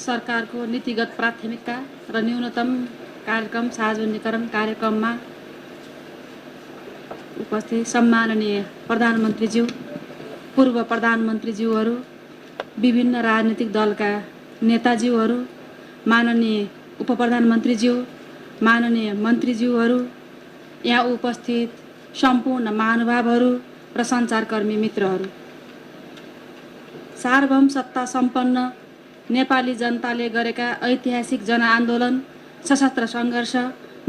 सरकारको नीतिगत प्राथमिकता र न्यूनतम कार्यक्रम सार्वजनिकरण कार्यक्रममा उपस्थित सम्माननीय प्रधानमन्त्रीज्यू, पूर्व प्रधानमन्त्रीज्यूहरू, विभिन्न राजनीतिक दलका नेताज्यूहरू, माननीय उपप्रधानमन्त्रीज्यू, माननीय मन्त्रीज्यूहरू, यहाँ उपस्थित सम्पूर्ण महानुभावहरू र सञ्चारकर्मी मित्रहरू, सार्वभौम सत्ता सम्पन्न नेपाली जनताले गरेका ऐतिहासिक जनआन्दोलन, सशस्त्र सङ्घर्ष,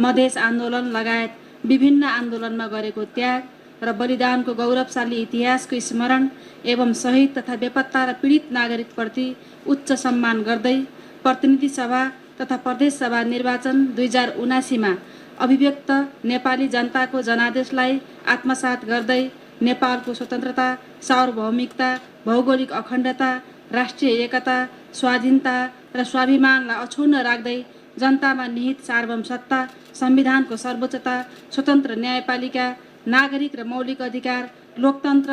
मधेस आन्दोलन लगायत विभिन्न आन्दोलनमा गरेको त्याग र बलिदानको गौरवशाली इतिहासको स्मरण एवं शहीद तथा बेपत्ता र पीडित नागरिकप्रति उच्च सम्मान गर्दै प्रतिनिधि सभा तथा प्रदेश सभा निर्वाचन 2079मा अभिव्यक्त नेपाली जनताको जनादेशलाई आत्मसात गर्दै नेपालको स्वतन्त्रता, सार्वभौमिकता, भौगोलिक अखण्डता, राष्ट्रिय एकता, स्वाधीनता र स्वाभिमानलाई अक्षुण्ण राख्दै जनतामा निहित सार्वभौम सत्ता, संविधानको सर्वोच्चता, स्वतन्त्र न्यायपालिका, नागरिक र मौलिक अधिकार, लोकतन्त्र,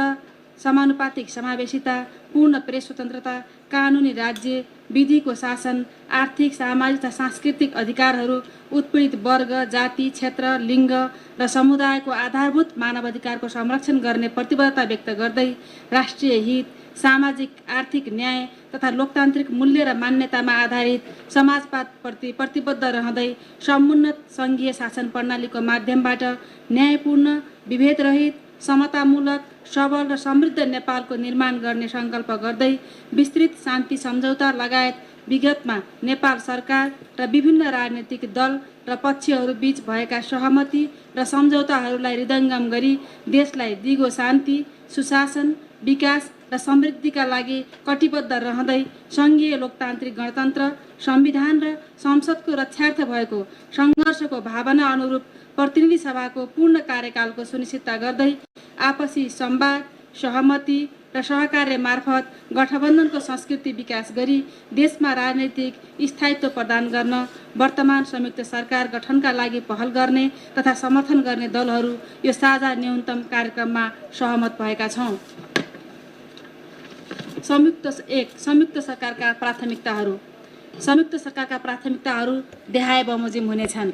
समानुपातिक समावेशिता, पूर्ण प्रेस स्वतन्त्रता, कानुनी राज्य, विधिको शासन, आर्थिक, सामाजिक तथा सांस्कृतिक अधिकारहरू, उत्पीडित वर्ग, जाति, क्षेत्र, लिङ्ग र समुदायको आधारभूत मानवाधिकारको संरक्षण गर्ने प्रतिबद्धता व्यक्त गर्दै राष्ट्रिय हित, सामाजिक आर्थिक न्याय तथा लोकतान्त्रिक मूल्य र मान्यतामा आधारित समाजवादप्रति प्रतिबद्ध रहँदै समुन्नत सङ्घीय शासन प्रणालीको माध्यमबाट न्यायपूर्ण, विभेदरहित, समतामूलक, सबल र समृद्ध नेपालको निर्माण गर्ने सङ्कल्प गर्दै विस्तृत शान्ति सम्झौता लगायत विगतमा नेपाल सरकार र विभिन्न राजनीतिक दल र पक्षहरू बीच भएका सहमति र सम्झौताहरूलाई हृदयङ्गम गरी देशलाई दिगो शान्ति, सुशासन, विकास र समृद्धिका लागि कटिबद्ध रहँदै सङ्घीय लोकतान्त्रिक गणतन्त्र, संविधान र संसदको रक्षार्थ भएको सङ्घर्षको भावना अनुरूप प्रतिनिधि सभाको पूर्ण कार्यकालको सुनिश्चितता गर्दै आपसी संवाद, सहमति र सहकार्य मार्फत गठबन्धनको संस्कृति विकास गरी देशमा राजनैतिक स्थायित्व प्रदान गर्न वर्तमान संयुक्त सरकार गठनका लागि पहल गर्ने तथा समर्थन गर्ने दलहरू यो साझा न्यूनतम कार्यक्रममा सहमत भएका छौँ। संयुक्त सरकारका प्राथमिकताहरू। संयुक्त सरकारका प्राथमिकताहरू देहाय बमोजिम हुनेछन्।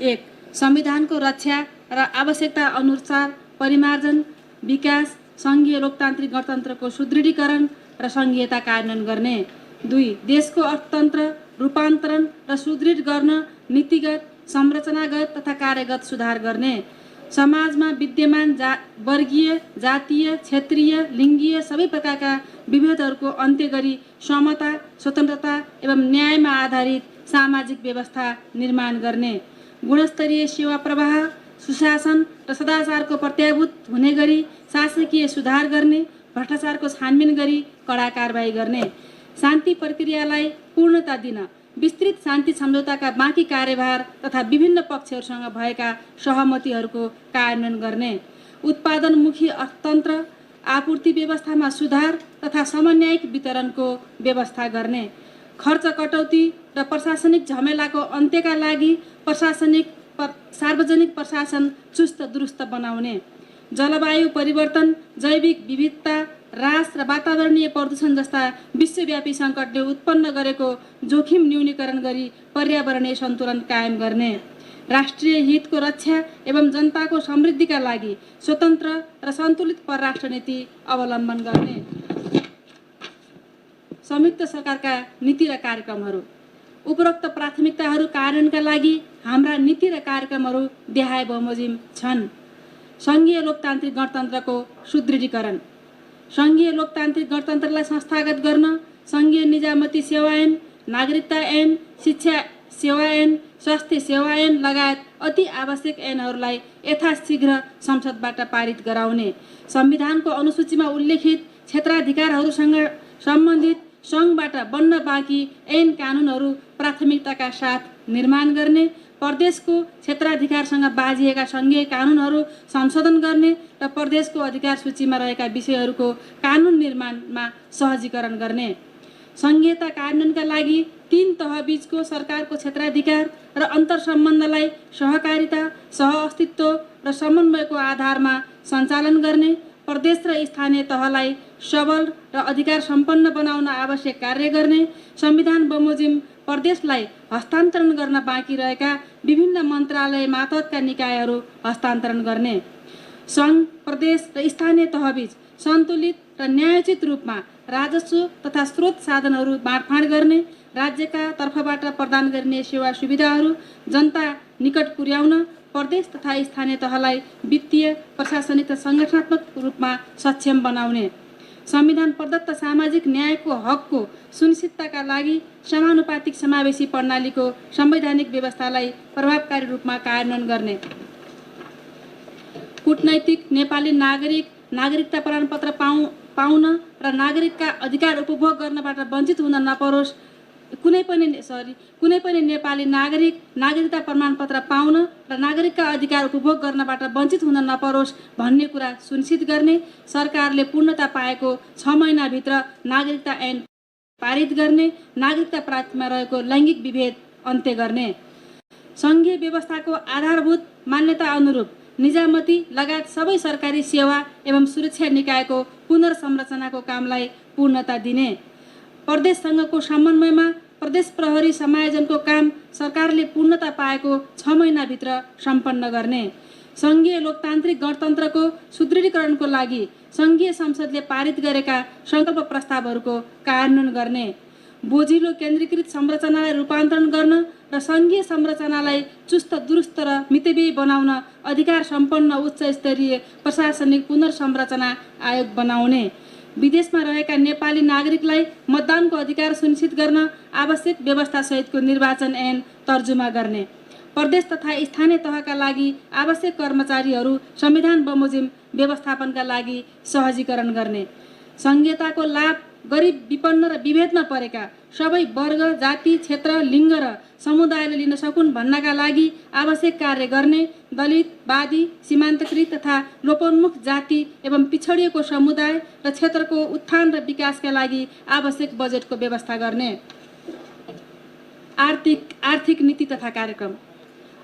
1. संविधानको रक्षा र आवश्यकता अनुसार परिमार्जन, विकास, सङ्घीय लोकतान्त्रिक गणतन्त्रको सुदृढीकरण र सङ्घीयता कार्यान्वयन गर्ने। 2. देशको अर्थतन्त्र रूपान्तरण र सुदृढ गर्न नीतिगत, संरचनागत तथा कार्यगत सुधार गर्ने। समाजमा विद्यमान वर्गीय, जातीय, क्षेत्रीय, लिङ्गीय सबै प्रकारका विभेदहरूको अन्त्य गरी समता, स्वतन्त्रता एवं न्यायमा आधारित सामाजिक व्यवस्था निर्माण गर्ने। गुणस्तरीय सेवा प्रवाह, सुशासन र सदाचारको प्रत्याभूत हुने गरी शासकीय सुधार गर्ने, भ्रष्टाचारको छानबिन गरी कडा कारबाही गर्ने। शान्ति प्रक्रियालाई पूर्णता दिन विस्तृत शान्ति सम्झौताका बाँकी कार्यभार तथा विभिन्न पक्षहरूसँग भएका सहमतिहरूको कार्यान्वयन गर्ने। उत्पादनमुखी अर्थतन्त्र, आपूर्ति व्यवस्थामा सुधार तथा समन्यायिक वितरणको व्यवस्था गर्ने। खर्च कटौती र प्रशासनिक झमेलाको अन्त्यका लागि सार्वजनिक प्रशासन चुस्त दुरुस्त बनाउने। जलवायु परिवर्तन, जैविक विविधता, ह्रास र वातावरणीय प्रदूषण जस्ता विश्वव्यापी सङ्कटले उत्पन्न गरेको जोखिम न्यूनीकरण गरी पर्यावरणीय सन्तुलन कायम गर्ने। राष्ट्रिय हितको रक्षा एवं जनताको समृद्धिका लागि स्वतन्त्र र सन्तुलित परराष्ट्र नीति अवलम्बन गर्ने। संयुक्त सरकारका नीति र कार्यक्रमहरू। उपरोक्त प्राथमिकताहरू कार्यान्वयनका लागि हाम्रा नीति र कार्यक्रमहरू देहाय बमोजिम छन्। सङ्घीय लोकतान्त्रिक गणतन्त्रको सुदृढीकरण। सङ्घीय लोकतान्त्रिक गणतन्त्रलाई संस्थागत गर्न सङ्घीय निजामती सेवा ऐन, नागरिकता ऐन, शिक्षा सेवा ऐन, स्वास्थ्य सेवा ऐन लगायत अति आवश्यक ऐनहरूलाई यथाशीघ्र संसदबाट पारित गराउने। संविधानको अनुसूचीमा उल्लेखित क्षेत्राधिकारहरूसँग सम्बन्धित सङ्घबाट बन्न बाँकी ऐन कानुनहरू प्राथमिकताका साथ निर्माण गर्ने। प्रदेशको क्षेत्राधिकारसँग बाँझिएका सङ्घीय कानुनहरू संशोधन गर्ने र प्रदेशको अधिकार सूचीमा रहेका विषयहरूको कानुन निर्माणमा सहजीकरण गर्ने। सङ्घीयता कार्यान्वयनका लागि 3 तहबीचको सरकारको क्षेत्राधिकार र अन्तर्सम्बन्धलाई सहकारिता, सहअस्तित्व र समन्वयको आधारमा सञ्चालन गर्ने। प्रदेश र स्थानीय तहलाई सबल र अधिकार सम्पन्न बनाउन आवश्यक कार्य गर्ने, संविधान बमोजिम प्रदेशलाई हस्तान्तरण गर्न बाँकी रहेका विभिन्न मन्त्रालय मातहतका निकायहरू हस्तान्तरण गर्ने, सङ्घ, प्रदेश र स्थानीय तहबीच सन्तुलित र न्यायोचित रूपमा राजस्व तथा स्रोत साधनहरू बाँडफाँड गर्ने, राज्यका तर्फबाट प्रदान गरिने सेवा सुविधाहरू जनता निकट पुर्याउन प्रदेश तथा स्थानीय तहलाई वित्तीय, प्रशासनिक र सङ्गठनात्मक रूपमा सक्षम बनाउने, संविधान प्रदत्त सामाजिक न्यायको हकको सुनिश्चितताका लागि समानुपातिक समावेशी प्रणालीको संवैधानिक व्यवस्थालाई प्रभावकारी रूपमा कार्यान्वयन गर्ने, कूटनैतिक नेपाली नागरिकता प्रमाणपत्र पाउन र नागरिकका अधिकार उपभोग गर्नबाट वञ्चित हुन नपरोस्, कुनै पनि नेपाली नागरिकता प्रमाणपत्र पाउन र नागरिकका अधिकार उपभोग गर्नबाट वञ्चित हुन नपरोस् भन्ने कुरा सुनिश्चित गर्ने, सरकारले पूर्णता पाएको 6 महिनाभित्र नागरिकता ऐन पारित गर्ने, नागरिकता प्राप्तिमा रहेको लैङ्गिक विभेद अन्त्य गर्ने, सङ्घीय व्यवस्थाको आधारभूत मान्यता अनुरूप निजामती लगायत सबै सरकारी सेवा एवं सुरक्षा निकायको पुनर्संरचनाको कामलाई पूर्णता दिने, प्रदेशसँगको समन्वयमा प्रदेश प्रहरी समायोजनको काम सरकारले पूर्णता पाएको 6 महिनाभित्र सम्पन्न गर्ने, सङ्घीय लोकतान्त्रिक गणतन्त्रको सुदृढीकरणको लागि सङ्घीय संसदले पारित गरेका सङ्कल्प प्रस्तावहरूको कार्यान्वयन गर्ने, बोझिलो केन्द्रीकृत संरचनालाई रूपान्तरण गर्न र सङ्घीय संरचनालाई चुस्त दुरुस्त र मितव्ययी बनाउन अधिकार सम्पन्न उच्च स्तरीय प्रशासनिक पुनर्संरचना आयोग बनाउने, विदेशमा रहेका नेपाली नागरिकलाई मतदानको अधिकार सुनिश्चित गर्न आवश्यक व्यवस्थासहितको निर्वाचन ऐन तर्जुमा गर्ने, प्रदेश तथा स्थानीय तहका लागि आवश्यक कर्मचारीहरू संविधान बमोजिम व्यवस्थापनका लागि सहजीकरण गर्ने, सङ्घीयताको लाभ गरिब, विपन्न र विभेदमा परेका सबै वर्ग, जाति, क्षेत्र, लिङ्ग र समुदायले लिन सकुन् भन्नका लागि आवश्यक कार्य गर्ने, दलित, वादी, सीमान्तकृत तथा लोपोन्मुख जाति एवं पिछडिएको समुदाय र क्षेत्रको उत्थान र विकासका लागि आवश्यक बजेटको व्यवस्था गर्ने, आर्थिक नीति तथा कार्यक्रम,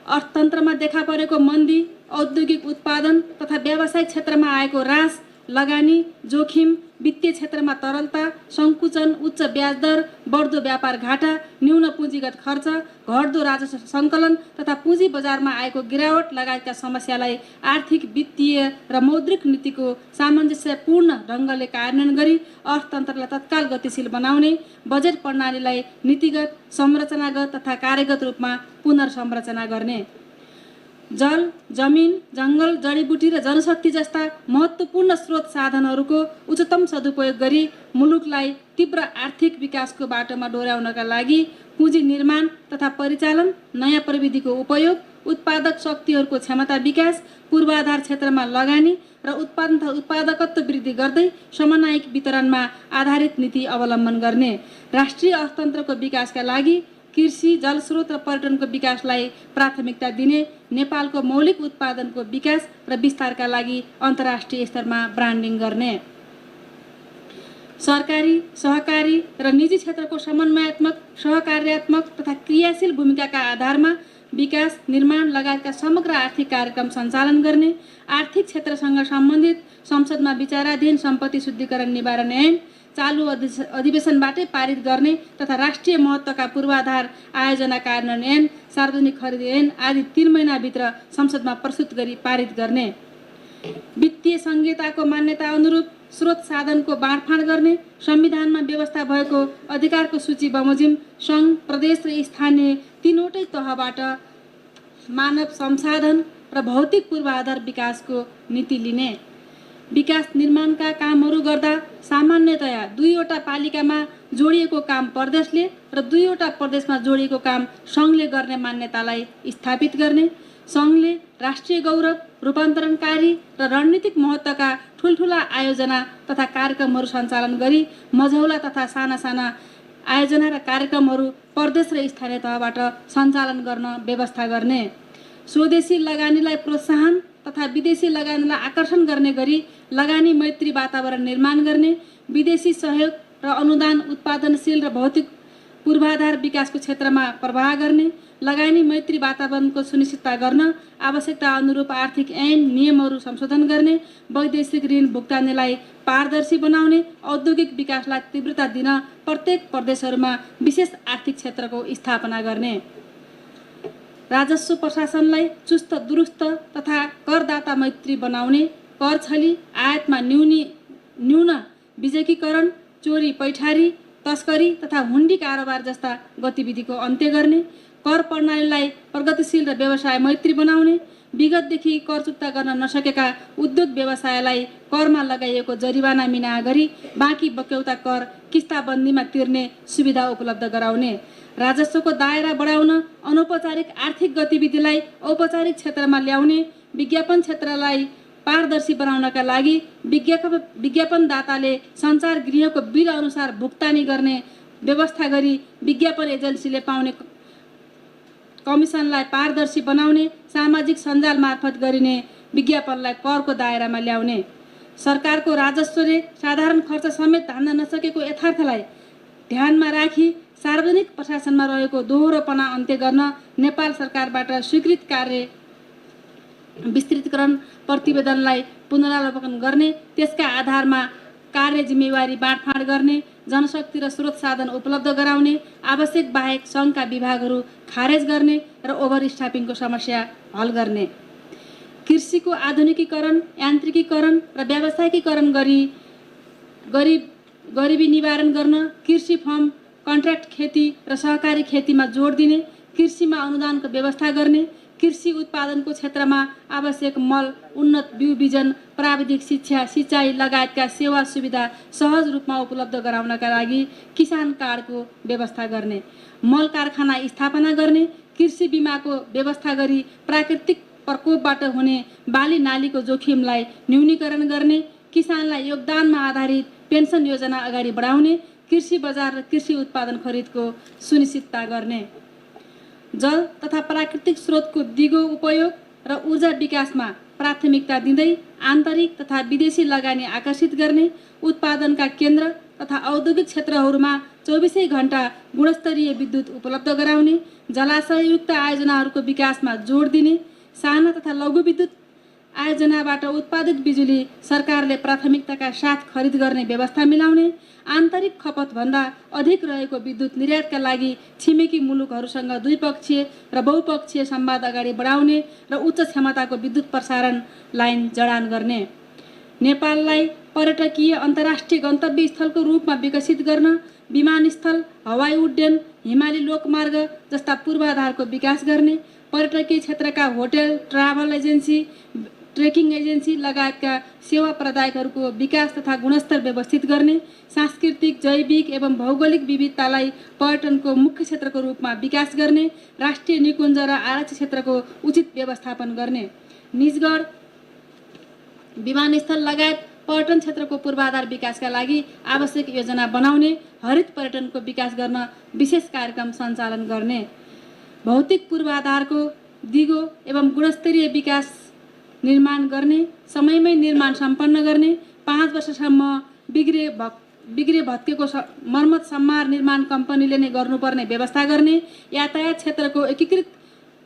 अर्थतन्त्रमा देखा परेको मन्दी, औद्योगिक उत्पादन तथा व्यावसायिक क्षेत्रमा आएको ह्रास, लगानी जोखिम, वित्तीय क्षेत्रमा तरलता, सङ्कुचन, उच्च ब्याज दर, बढ्दो व्यापार घाटा, न्यून पुँजीगत खर्च, घट्दो राजस्व सङ्कलन तथा पुँजी बजारमा आएको गिरावट लगायतका समस्यालाई आर्थिक, वित्तीय र मौद्रिक नीतिको सामञ्जस्यपूर्ण ढङ्गले कार्यान्वयन गरी अर्थतन्त्रलाई तत्काल गतिशील बनाउने, बजेट प्रणालीलाई नीतिगत, संरचनागत तथा कार्यगत रूपमा पुनर्संरचना गर्ने, जल, जमिन, जङ्गल, जडीबुटी र जनशक्ति जस्ता महत्त्वपूर्ण स्रोत साधनहरूको उच्चतम सदुपयोग गरी मुलुकलाई तीव्र आर्थिक विकासको बाटोमा डोर्याउनका लागि पुँजी निर्माण तथा परिचालन, नयाँ प्रविधिको उपयोग, उत्पादक शक्तिहरूको क्षमता विकास, पूर्वाधार क्षेत्रमा लगानी र उत्पादन तथा उत्पादकत्व वृद्धि गर्दै समन्वयिक वितरणमा आधारित नीति अवलम्बन गर्ने, राष्ट्रिय अर्थतन्त्रको विकासका लागि कृषि, जलस्रोत र पर्यटनको विकासलाई प्राथमिकता दिने, नेपालको मौलिक उत्पादनको विकास र विस्तारका लागि अन्तर्राष्ट्रिय स्तरमा ब्रान्डिङ गर्ने, सरकारी, सहकारी र निजी क्षेत्रको समन्वयात्मक, सहकार्यात्मक तथा क्रियाशील भूमिकाका आधारमा विकास, निर्माण लगायतका समग्र आर्थिक कार्यक्रम सञ्चालन गर्ने, आर्थिक क्षेत्रसँग सम्बन्धित संसदमा विचाराधीन सम्पत्ति शुद्धिकरण निवारण ऐन चालु अधिवेशनबाटै पारित गर्ने तथा राष्ट्रिय महत्त्वका पूर्वाधार आयोजना कार्यान्वयन ऐन, सार्वजनिक खरिद ऐन आदि 3 महिनाभित्र संसदमा प्रस्तुत गरी पारित गर्ने, वित्तीय संहिताको मान्यता अनुरूप स्रोत साधनको बाँडफाँड गर्ने, संविधानमा व्यवस्था भएको अधिकारको सूची बमोजिम सङ्घ, प्रदेश र स्थानीय तीनवटै तहबाट मानव संसाधन र भौतिक पूर्वाधार विकासको नीति लिने, विकास निर्माणका कामहरू गर्दा सामान्यतया 2वटा पालिकामा जोडिएको काम प्रदेशले र 2वटा प्रदेशमा जोडिएको काम सङ्घले गर्ने मान्यतालाई स्थापित गर्ने, सङ्घले राष्ट्रिय गौरव, रूपान्तरणकारी र रणनीतिक महत्त्वका ठुल्ठुला आयोजना तथा कार्यक्रमहरू सञ्चालन गरी मझौला तथा साना साना आयोजना र कार्यक्रमहरू प्रदेश र स्थानीय तहबाट सञ्चालन गर्न व्यवस्था गर्ने, स्वदेशी लगानीलाई प्रोत्साहन तथा विदेशी लगानीलाई आकर्षण गर्ने गरी लगानी मैत्री वातावरण निर्माण गर्ने, विदेशी सहयोग र अनुदान उत्पादनशील र भौतिक पूर्वाधार विकासको क्षेत्रमा प्रवाह गर्ने, लगानी मैत्री वातावरणको सुनिश्चितता गर्न, आवश्यकता अनुरूप आर्थिक ऐन नियमहरू संशोधन गर्ने, वैदेशिक ऋण भुक्तानीलाई पारदर्शी बनाउने, औद्योगिक विकासलाई तीव्रता दिन प्रत्येक प्रदेशहरूमा विशेष आर्थिक क्षेत्रको स्थापना गर्ने, राजस्व प्रशासनलाई चुस्त दुरुस्त तथा करदाता मैत्री बनाउने, कर छली, आयातमा न्यून विजकीकरण, चोरी पैठारी, तस्करी तथा हुन्डी कारोबार जस्ता गतिविधिको अन्त्य गर्ने, कर प्रणालीलाई प्रगतिशील र व्यवसाय मैत्री बनाउने, विगतदेखि कर चुक्ता गर्न नसकेका उद्योग व्यवसायलाई करमा लगाइएको जरिवाना मिना गरी बाँकी बक्यौता कर किस्ताबन्दीमा तिर्ने सुविधा उपलब्ध गराउने, राजस्वको दायरा बढाउन अनौपचारिक आर्थिक गतिविधिलाई औपचारिक क्षेत्रमा ल्याउने, विज्ञापन क्षेत्रलाई पारदर्शी बनाउनका लागि विज्ञापनदाताले सञ्चार गृहको बिल अनुसार भुक्तानी गर्ने व्यवस्था गरी विज्ञापन एजेन्सीले पाउने कमिसनलाई पारदर्शी बनाउने, सामाजिक सञ्जाल मार्फत गरिने विज्ञापनलाई करको दायरामा ल्याउने, सरकारको राजस्वले साधारण खर्च समेत धान्न नसकेको यथार्थलाई ध्यानमा राखी सार्वजनिक प्रशासनमा रहेको दोहोरोपना अन्त्य गर्न नेपाल सरकारबाट स्वीकृत कार्य विस्तृतीकरण प्रतिवेदनलाई पुनरावलोकन गर्ने, त्यसका आधारमा कार्य जिम्मेवारी बाँडफाँड गर्ने, जनशक्ति र स्रोत साधन उपलब्ध गराउने, आवश्यक बाहेक सङ्घका विभागहरू खारेज गर्ने र ओभर स्टाफिङको समस्या हल गर्ने, कृषिको आधुनिकीकरण, यान्त्रिकीकरण र व्यावसायिकीकरण गरी गरिबी निवारण गर्न, कृषि फर्म, कन्ट्र्याक्ट खेती र सहकारी खेतीमा जोड दिने, कृषिमा अनुदानको व्यवस्था गर्ने, कृषि उत्पादनको क्षेत्रमा आवश्यक मल, उन्नत बिउ बिजन, प्राविधिक शिक्षा, सिँचाइ लगायतका सेवा सुविधा सहज रूपमा उपलब्ध गराउनका लागि किसान कार्डको व्यवस्था गर्ने, मल कारखाना स्थापना गर्ने, कृषि बिमाको व्यवस्था गरी प्राकृतिक प्रकोपबाट हुने बाली नालीको जोखिमलाई न्यूनीकरण गर्ने, किसानलाई योगदानमा आधारित पेन्सन योजना अगाडि बढाउने, कृषि बजार र कृषि उत्पादन खरिदको सुनिश्चितता गर्ने, जल तथा प्राकृतिक स्रोतको दिगो उपयोग र ऊर्जा विकासमा प्राथमिकता दिँदै आन्तरिक तथा विदेशी लगानी आकर्षित गर्ने, उत्पादनका केन्द्र तथा औद्योगिक क्षेत्रहरूमा 24 घण्टा गुणस्तरीय विद्युत उपलब्ध गराउने, जलाशययुक्त आयोजनाहरूको विकासमा जोड दिने, साना तथा लघु विद्युत आयोजनाबाट उत्पादित बिजुली सरकारले प्राथमिकताका साथ खरिद गर्ने व्यवस्था मिलाउने, आन्तरिक खपतभन्दा अधिक रहेको विद्युत निर्यातका लागि छिमेकी मुलुकहरूसँग द्विपक्षीय र बहुपक्षीय संवाद अगाडि बढाउने र उच्च क्षमताको विद्युत प्रसारण लाइन जडान गर्ने, नेपाललाई पर्यटकीय अन्तर्राष्ट्रिय गन्तव्य स्थलको रूपमा विकसित गर्न विमानस्थल, हवाई उड्डयन, हिमाली लोकमार्ग जस्ता पूर्वाधारको विकास गर्ने, पर्यटकीय क्षेत्रका hotel, travel agency, trekking agency लगायतका सेवा प्रदायकहरूको विकास तथा गुणस्तर व्यवस्थित गर्ने, सांस्कृतिक, जैविक एवं भौगोलिक विविधतालाई पर्यटनको मुख्य क्षेत्रको रूपमा विकास गर्ने, राष्ट्रिय निकुञ्ज र आरक्षित क्षेत्रको उचित व्यवस्थापन गर्ने, निजगढ विमानस्थल लगायत पर्यटन क्षेत्रको पूर्वाधार विकासका लागि आवश्यक योजना बनाउने, हरित पर्यटनको विकास गर्न विशेष कार्यक्रम सञ्चालन गर्ने, भौतिक पूर्वाधारको दिगो एवं गुणस्तरीय विकास निर्माण गर्ने, समयमै निर्माण सम्पन्न गर्ने, 5 वर्षसम्म बिग्रे भत्केको मर्मत सम्मार निर्माण कम्पनीले नै गर्नुपर्ने व्यवस्था गर्ने, यातायात क्षेत्रको एकीकृत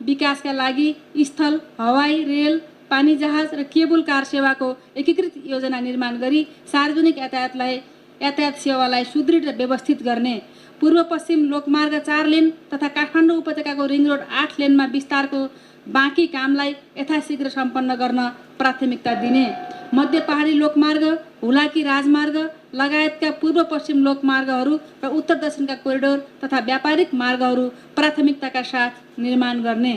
विकासका लागि स्थल, हवाई, रेल, पानी जहाज र केबुल कार सेवाको एकीकृत योजना निर्माण गरी सार्वजनिक यातायात सेवालाई सुदृढ र व्यवस्थित गर्ने, पूर्व पश्चिम लोकमार्ग 4 लेन तथा काठमाडौँ उपत्यकाको रिङ रोड 8 लेनमा विस्तारको बाँकी कामलाई यथाशीघ्र सम्पन्न गर्न प्राथमिकता दिने, मध्य पहाडी लोकमार्ग, हुलाकी राजमार्ग लगायतका पूर्व पश्चिम लोकमार्गहरू र उत्तर दक्षिणका कोरिडोर तथा व्यापारिक मार्गहरू प्राथमिकताका साथ निर्माण गर्ने,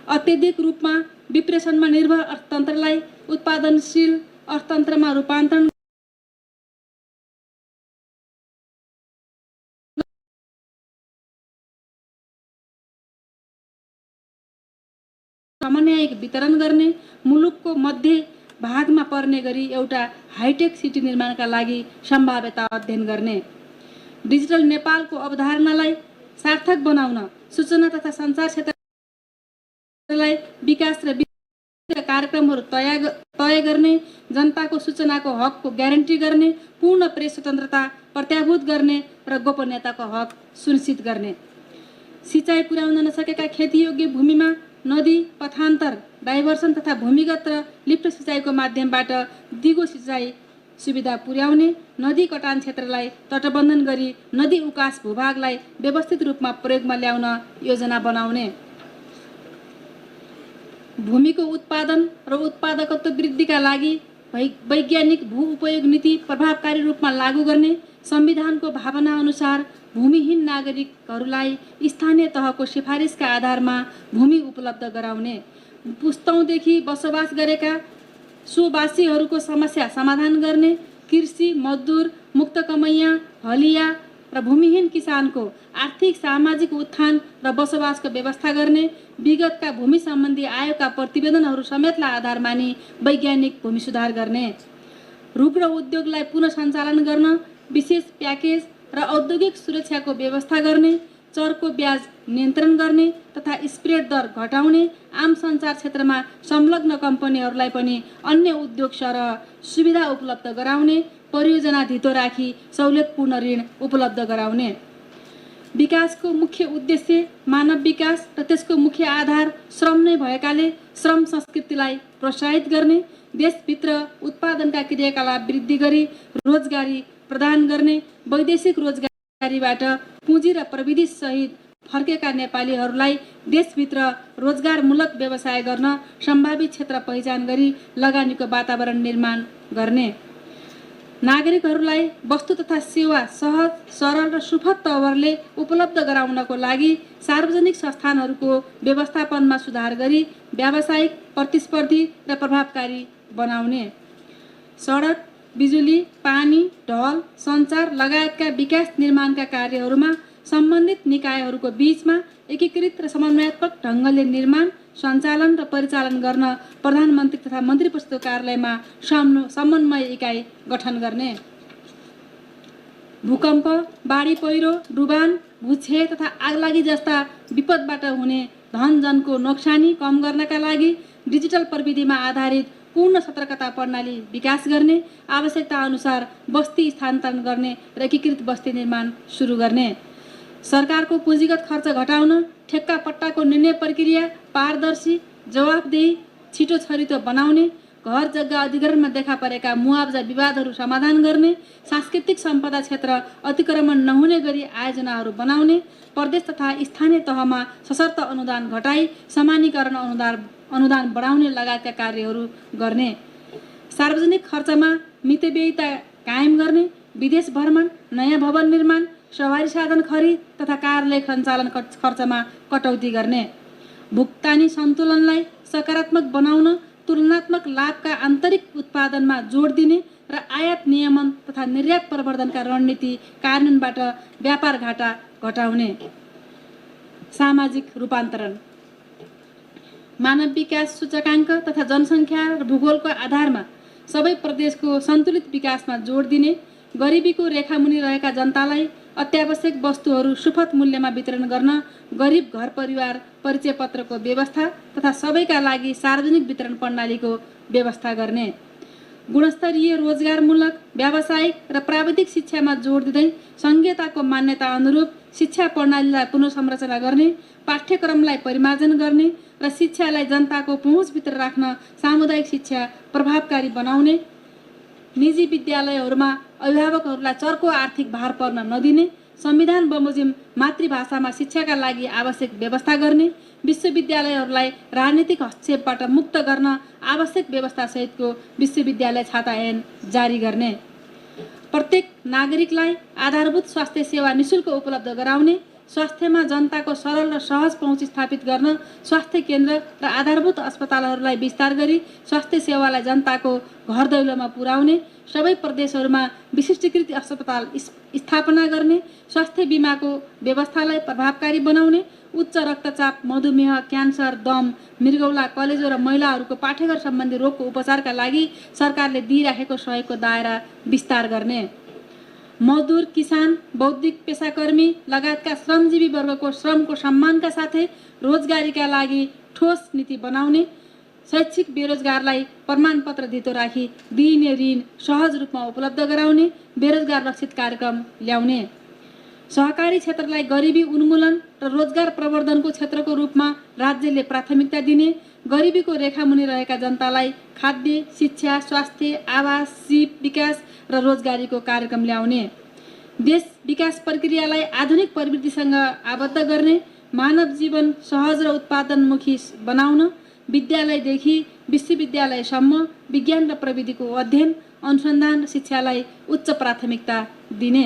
अत्यधिक रूपमा विप्रेषणमा निर्भर अर्थतन्त्रलाई उत्पादनशील अर्थतन्त्रमा रूपान्तरण समन्वयिक वितरण गर्ने, मुलुकको मध्य भागमा पर्ने गरी एउटा हाइटेक सिटी निर्माणका लागि सम्भाव्यता अध्ययन गर्ने, डिजिटल नेपालको अवधारणालाई सार्थक बनाउन सूचना तथा सञ्चार क्षेत्रलाई विकास र र कार्यक्रमहरू तय गर्ने, जनताको सूचनाको हकको ग्यारेन्टी गर्ने, पूर्ण प्रेस स्वतन्त्रता प्रत्याभूत गर्ने र गोपनीयताको हक सुनिश्चित गर्ने। सिँचाइ पुर्याउन नसकेका खेतीयोग्य भूमिमा नदी पथान्तर, डाइभर्सन तथा भूमिगत र लिफ्ट सिँचाइको माध्यमबाट दिगो सिँचाइ सुविधा पुर्याउने, नदी कटान क्षेत्रलाई तटबन्धन गरी नदी उकास भूभागलाई व्यवस्थित रूपमा प्रयोगमा ल्याउन योजना बनाउने, भूमिको उत्पादन र उत्पादकत्व वृद्धिका लागि वैज्ञानिक भू उपयोग नीति प्रभावकारी रूपमा लागू गर्ने, संविधानको भावना अनुसार भूमिहीन नागरिकहरूलाई स्थानीय तहको सिफारिसका आधारमा भूमि उपलब्ध गराउने, पुस्तौँदेखि बसोबास गरेका स्ववासीहरूको समस्या समाधान गर्ने, कृषि मजदुर, मुक्त कमैया, हलिया र भूमिहीन किसानको आर्थिक सामाजिक उत्थान र बसोबासको व्यवस्था गर्ने, विगतका भूमि सम्बन्धी आयोगका प्रतिवेदनहरू समेतलाई आधार मानी वैज्ञानिक भूमि सुधार गर्ने, रुख र उद्योगलाई पुनः सञ्चालन गर्न विशेष प्याकेज र औद्योगिक सुरक्षाको व्यवस्था गर्ने, चरको ब्याज नियन्त्रण गर्ने तथा स्प्रेड दर घटाउने, आम सञ्चार क्षेत्रमा संलग्न कम्पनीहरूलाई पनि अन्य उद्योग सरह सुविधा उपलब्ध गराउने, परियोजना धितो राखी सहुलियतपूर्ण ऋण उपलब्ध गराउने। विकासको मुख्य उद्देश्य मानव विकास र त्यसको मुख्य आधार श्रम नै भएकाले श्रम संस्कृतिलाई प्रोत्साहित गर्ने, देशभित्र उत्पादनका क्रियाकलाप वृद्धि गरी रोजगारी प्रदान गर्ने, वैदेशिक रोजगारीबाट पुँजी र प्रविधि सहित फर्केका नेपालीहरूलाई देशभित्र रोजगारमूलक व्यवसाय गर्न सम्भावित क्षेत्र पहिचान गरी लगानीको वातावरण निर्माण गर्ने, नागरिकहरूलाई वस्तु तथा सेवा सहज, सरल र सुपथ तवरले उपलब्ध गराउनको लागि सार्वजनिक संस्थानहरूको व्यवस्थापनमा सुधार गरी व्यावसायिक, प्रतिस्पर्धी र प्रभावकारी बनाउने, सडक, बिजुली, पानी, ढल, सञ्चार लगायतका विकास निर्माणका कार्यहरूमा सम्बन्धित निकायहरूको बीचमा एकीकृत र समन्वयात्मक ढङ्गले निर्माण, सञ्चालन र परिचालन गर्न प्रधानमन्त्री तथा मन्त्री परिषदको कार्यालयमा समन्वय इकाइ गठन गर्ने, भूकम्प, बाढी पहिरो, डुबान, भूक्षय तथा आगलागी जस्ता विपदबाट हुने धनजनको नोक्सानी कम गर्नका लागि डिजिटल प्रविधिमा आधारित पूर्ण सतर्कता प्रणाली विकास गर्ने, आवश्यकता अनुसार बस्ती स्थानान्तरण गर्ने र एकीकृत बस्ती निर्माण सुरु गर्ने, सरकारको पुँजीगत खर्च घटाउन ठेक्का पट्टाको निर्णय प्रक्रिया पारदर्शी, जवाफदेही, छिटो छरितो बनाउने, घर जग्गा अधिग्रहणमा देखा परेका मुआवजा विवादहरू समाधान गर्ने, सांस्कृतिक सम्पदा क्षेत्र अतिक्रमण नहुने गरी आयोजनाहरू बनाउने, प्रदेश तथा स्थानीय तहमा सशर्त अनुदान घटाई समानीकरण अनुदान बढाउने लगायतका कार्यहरू गर्ने, सार्वजनिक खर्चमा मितव्ययिता कायम गर्ने, विदेश भ्रमण, नयाँ भवन निर्माण, सवारी साधन खरिद तथा कार्यालय सञ्चालन खर्चमा कटौती गर्ने, भुक्तानी सन्तुलनलाई सकारात्मक बनाउन तुलनात्मक लाभका आन्तरिक उत्पादनमा जोड दिने र आयात नियमन तथा निर्यात प्रवर्धनका रणनीति कार्यान्वयनबाट व्यापार घाटा घटाउने, सामाजिक रूपान्तरण, मानव विकास सूचकाङ्क तथा जनसङ्ख्या र भूगोलको आधारमा सबै प्रदेशको सन्तुलित विकासमा जोड दिने, गरिबीको रेखामुनि रहेका जनतालाई अत्यावश्यक वस्तुहरू सुपथ मूल्यमा वितरण गर्न गरिब घर परिवार परिचय पत्रको व्यवस्था तथा सबैका लागि सार्वजनिक वितरण प्रणालीको व्यवस्था गर्ने, गुणस्तरीय रोजगारमूलक, व्यावसायिक र प्राविधिक शिक्षामा जोड दिँदै संहिताको मान्यता अनुरूप शिक्षा प्रणालीलाई पुनर्संरचना गर्ने, पाठ्यक्रमलाई परिमार्जन गर्ने र शिक्षालाई जनताको पहुँचभित्र राख्न सामुदायिक शिक्षा प्रभावकारी बनाउने, निजी विद्यालयहरूमा अभिभावकहरूलाई चर्को आर्थिक भार पर्न नदिने, संविधान बमोजिम मातृभाषामा शिक्षाका लागि आवश्यक व्यवस्था गर्ने, विश्वविद्यालयहरूलाई राजनीतिक हस्तक्षेपबाट मुक्त गर्न आवश्यक व्यवस्थासहितको विश्वविद्यालय छाता ऐन जारी गर्ने, प्रत्येक नागरिकलाई आधारभूत स्वास्थ्य सेवा निःशुल्क उपलब्ध गराउने, स्वास्थ्यमा जनताको सरल र सहज पहुँच स्थापित गर्न स्वास्थ्य केन्द्र र आधारभूत अस्पतालहरूलाई विस्तार गरी स्वास्थ्य सेवालाई जनताको घर दैलोमा पुर्याउने, सबै प्रदेशहरूमा विशिष्टीकृत अस्पताल स्थापना गर्ने, स्वास्थ्य बिमाको व्यवस्थालाई प्रभावकारी बनाउने, उच्च रक्तचाप, मधुमेह, क्यान्सर, दम, मृगौला, कलेजो र महिलाहरूको पाठेघर सम्बन्धी रोगको उपचारका लागि सरकारले दिइराखेको सहयोगको दायरा विस्तार गर्ने, मजदुर, किसान, बौद्धिक पेसाकर्मी लगायतका श्रमजीवी वर्गको श्रमको सम्मानका साथै रोजगारीका लागि ठोस नीति बनाउने, शैक्षिक बेरोजगारलाई प्रमाणपत्र धितो राखी दिइने ऋण सहज रूपमा उपलब्ध गराउने बेरोजगार लक्षित कार्यक्रम ल्याउने, सहकारी क्षेत्रलाई गरिबी उन्मूलन र रोजगार प्रवर्धनको क्षेत्रको रूपमा राज्यले प्राथमिकता दिने, गरिबीको रेखामुनि रहेका जनतालाई खाद्य, शिक्षा, स्वास्थ्य, आवास, सिप विकास र रोजगारीको कार्यक्रम ल्याउने, देश विकास प्रक्रियालाई आधुनिक प्रवृत्तिसँग आबद्ध गर्ने, मानव जीवन सहज र उत्पादनमुखी बनाउन, विद्यालयदेखि विश्वविद्यालयसम्म विज्ञान र प्रविधिको अध्ययन, अनुसन्धान र शिक्षालाई उच्च प्राथमिकता दिने,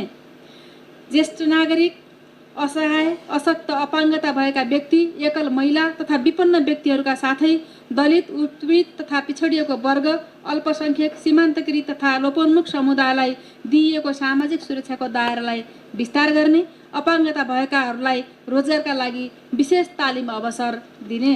ज्येष्ठ नागरिक, असहाय, अशक्त, अपाङ्गता भएका व्यक्ति, एकल महिला तथा विपन्न व्यक्तिहरूका साथै दलित, उत्पीडित तथा पिछडिएको वर्ग, अल्पसंख्यक, सीमान्तकृत तथा लोपोन्मुख समुदायलाई दिइएको सामाजिक सुरक्षाको दायरालाई विस्तार गर्ने, अपाङ्गता भएकाहरूलाई रोजगारका लागि विशेष तालिम अवसर दिने,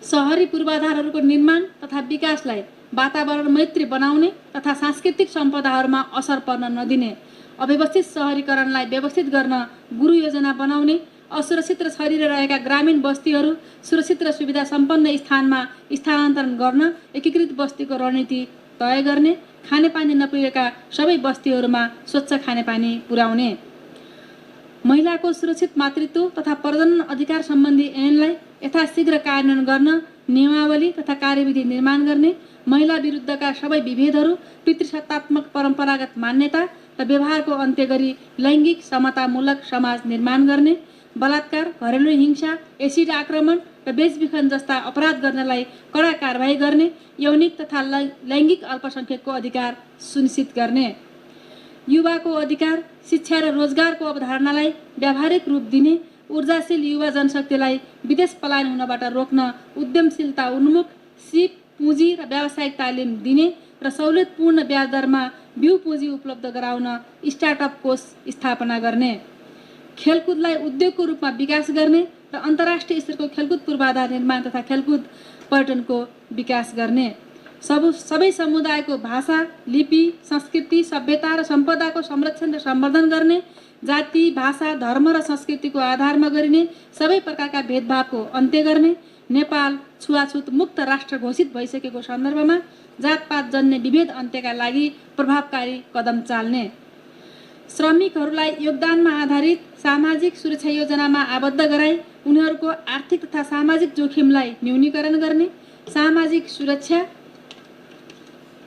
सहरी पूर्वाधारहरूको निर्माण तथा विकासलाई वातावरण मैत्री बनाउने तथा सांस्कृतिक सम्पदाहरूमा असर पर्न नदिने, अव्यवस्थित सहरीकरणलाई व्यवस्थित गर्न गुरु योजना बनाउने, असुरक्षित र छरिएर रहेका ग्रामीण बस्तीहरू सुरक्षित र सुविधा सम्पन्न स्थानमा स्थानान्तरण गर्न एकीकृत बस्तीको रणनीति तय गर्ने, खानेपानी नपुगेका सबै बस्तीहरूमा स्वच्छ खानेपानी पुर्याउने, महिलाको सुरक्षित मातृत्व तथा प्रजनन अधिकार सम्बन्धी ऐनलाई यथाशीघ्र कार्यान्वयन गर्न नियमावली तथा कार्यविधि निर्माण गर्ने, महिला विरुद्धका सबै विभेदहरू, पितृसत्तात्मक परम्परागत मान्यता र व्यवहारको अन्त्य गरी लैङ्गिक समतामूलक समाज निर्माण गर्ने, बलात्कार, घरेलु हिंसा, एसिड आक्रमण र बेचबिखन जस्ता अपराध गर्नलाई कडा कारबाही गर्ने, यौनिक तथा लैङ्गिक अल्पसंख्यकको अधिकार सुनिश्चित गर्ने, युवाको अधिकार, शिक्षा र रोजगारको अवधारणालाई व्यावहारिक रूप दिने, ऊर्जाशील युवा जनशक्तिलाई विदेश पलायन हुनबाट रोक्न उद्यमशीलता उन्मुख सिप, पुँजी र व्यावसायिक तालिम दिने र सहुलियतपूर्ण ब्याज दरमा बिउ पुँजी उपलब्ध गराउन स्टार्टअप कोष स्थापना गर्ने, खेलकुदलाई उद्योगको रूपमा विकास गर्ने र अन्तर्राष्ट्रिय स्तरको खेलकुद पूर्वाधार निर्माण तथा खेलकुद पर्यटनको विकास गर्ने, सबै समुदायको भाषा, लिपि, संस्कृति, सभ्यता र सम्पदाको संरक्षण र सम्वर्धन गर्ने, जाति, भाषा, धर्म र संस्कृतिको आधारमा गरिने सबै प्रकारका भेदभावको अन्त्य गर्ने, नेपाल छुवाछुत मुक्त राष्ट्र घोषित भइसकेको सन्दर्भमा जातपात जन्य विभेद अन्त्यका लागि प्रभावकारी कदम चाल्ने, श्रमिकहरूलाई योगदानमा आधारित सामाजिक सुरक्षा योजनामा आबद्ध गराई उनीहरूको आर्थिक तथा सामाजिक जोखिमलाई न्यूनीकरण गर्ने, सामाजिक सुरक्षा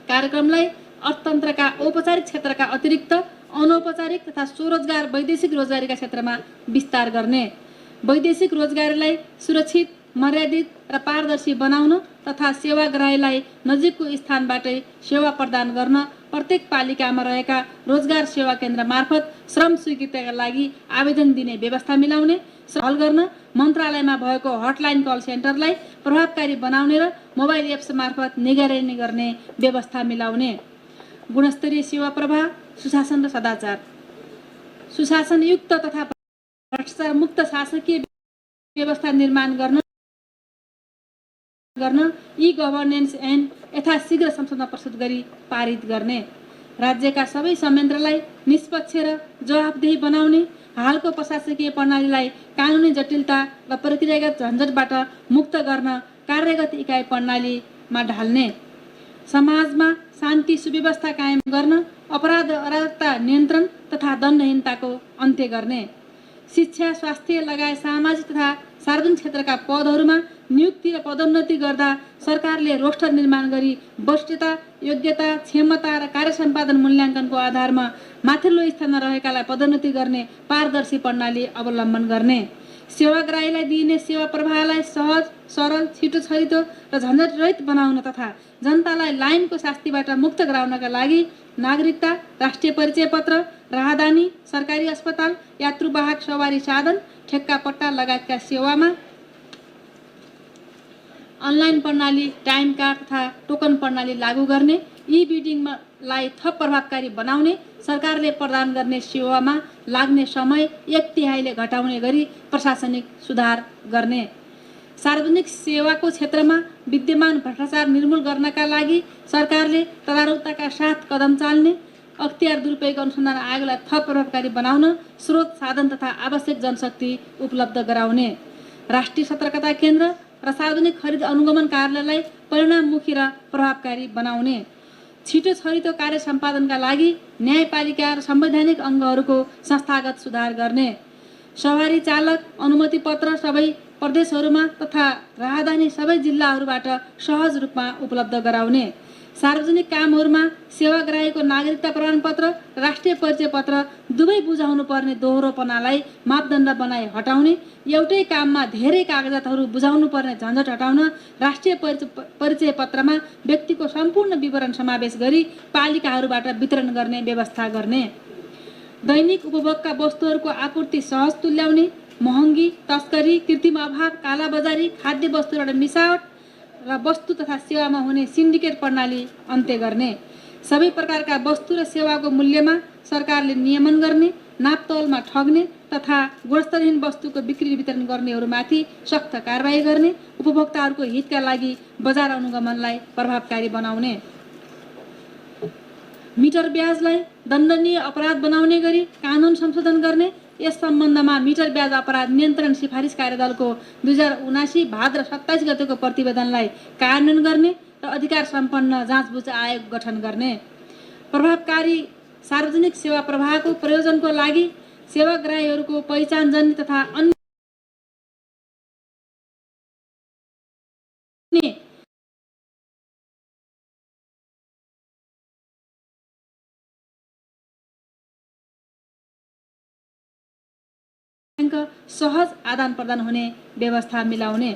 कार्यक्रमलाई अर्थतन्त्रका औपचारिक क्षेत्रका अतिरिक्त अनौपचारिक तथा स्वरोजगार वैदेशिक रोजगारीका क्षेत्रमा विस्तार गर्ने, वैदेशिक रोजगारीलाई सुरक्षित, मर्यादित र पारदर्शी बनाउन तथा सेवाग्राहीलाई नजिकको स्थानबाटै सेवा प्रदान गर्न प्रत्येक पालिकामा रहेका रोजगार सेवा केन्द्र मार्फत श्रम स्वीकृतिका लागि आवेदन दिने व्यवस्था मिलाउने, हल गर्न मन्त्रालयमा भएको हटलाइन कल सेन्टरलाई प्रभावकारी बनाउने र मोबाइल एप्स मार्फत निगरानी गर्ने व्यवस्था मिलाउने, गुणस्तरीय सेवा प्रवाह, सुशासन र सदाचार, सुशासनयुक्त तथा भ्रष्टाचार मुक्त शासकीय व्यवस्था निर्माण गर्न ई गभर्नेन्स ऐन यथाशीघ्र संसदमा प्रस्तुत गरी पारित गर्ने, राज्यका सबै संयन्त्रलाई निष्पक्ष र जवाफदेही बनाउने, हालको प्रशासकीय प्रणालीलाई कानुनी जटिलता र प्रक्रियागत झन्झटबाट मुक्त गर्न कार्यगत इकाइ प्रणालीमा ढाल्ने, समाजमा शान्ति सुव्यवस्था कायम गर्न अपराध अराजकता नियन्त्रण तथा दण्डहीनताको अन्त्य गर्ने, शिक्षा, स्वास्थ्य लगायत सामाजिक तथा सार्वजनिक क्षेत्रका पदहरूमा नियुक्ति र पदोन्नति गर्दा सरकारले रोस्टर निर्माण गरी वरिष्ठता, योग्यता, क्षमता र कार्य सम्पादन मूल्याङ्कनको आधारमा माथिल्लो स्थानमा रहेकालाई पदोन्नति गर्ने पारदर्शी प्रणाली अवलम्बन गर्ने, सेवाग्राहीलाई दिइने सेवा प्रवाहलाई सहज, सरल, छिटो छरितो र झन्झट रहित बनाउन तथा जनतालाई लाइनको शास्तिबाट मुक्त गराउनका लागि नागरिकता, राष्ट्रिय परिचय पत्र, राहदानी, सरकारी अस्पताल, यात्रुवाहक सवारी साधन, ठेक्का पट्टा लगायतका सेवामा अनलाइन प्रणाली, टाइम कार्ड तथा टोकन प्रणाली लागू गर्ने, ई बिडिङलाई थप प्रभावकारी बनाउने, सरकारले प्रदान गर्ने सेवामा लाग्ने समय 1/3 घटाउने गरी प्रशासनिक सुधार गर्ने, सार्वजनिक सेवाको क्षेत्रमा विद्यमान भ्रष्टाचार निर्मूल गर्नका लागि सरकारले तदारुकताका साथ कदम चाल्ने, अख्तियार दुरुपयोग अनुसन्धान आयोगलाई थप प्रभावकारी बनाउन स्रोत, साधन तथा आवश्यक जनशक्ति उपलब्ध गराउने, राष्ट्रिय सतर्कता केन्द्र र सार्वजनिक खरिद अनुगमन कार्यालयलाई परिणाममुखी र प्रभावकारी बनाउने, छिटो छरितो कार्य सम्पादनका लागि न्यायपालिका र संवैधानिक अङ्गहरूको संस्थागत सुधार गर्ने, सवारी चालक अनुमति पत्र सबै प्रदेशहरूमा तथा राजधानी सबै जिल्लाहरूबाट सहज रूपमा उपलब्ध गराउने, सार्वजनिक कामहरूमा सेवाग्राहीको नागरिकता प्रमाणपत्र, राष्ट्रिय परिचय पत्र दुवै बुझाउनु पर्ने दोहोरोपनालाई मापदण्ड बनाई हटाउने, एउटै काममा धेरै कागजातहरू बुझाउनु पर्ने झन्झट हटाउन राष्ट्रिय परिचय पत्रमा व्यक्तिको सम्पूर्ण विवरण समावेश गरी पालिकाहरूबाट वितरण गर्ने व्यवस्था गर्ने, दैनिक उपभोगका वस्तुहरूको आपूर्ति सहज तुल्याउने, महँगी, तस्करी, कृत्रिम अभाव, कालाबजारी, खाद्य वस्तुबाट मिसावट र वस्तु तथा सेवामा हुने सिन्डिकेट प्रणाली अन्त्य गर्ने, सबै प्रकारका वस्तु र सेवाको मूल्यमा सरकारले नियमन गर्ने, नापतौलमा ठग्ने तथा गुणस्तरहीन वस्तुको बिक्री वितरण गर्नेहरूमाथि सख्त कारबाही गर्ने, उपभोक्ताहरूको हितका लागि बजार अनुगमनलाई प्रभावकारी बनाउने, मिटर ब्याजलाई दण्डनीय अपराध बनाउने गरी कानुन संशोधन गर्ने, यस सम्बन्धमा मिटर ब्याज अपराध नियन्त्रण सिफारिस कार्यदलको 2079 भाद्र 27 गतेको प्रतिवेदनलाई कार्यान्वयन गर्ने र अधिकार सम्पन्न जाँचबुझ आयोग गठन गर्ने, प्रभावकारी सार्वजनिक सेवा प्रवाहको प्रयोजनको लागि सेवाग्राहीहरूको पहिचानजन्य तथा अन्य सहज आदान प्रदान हुने व्यवस्था मिलाउने,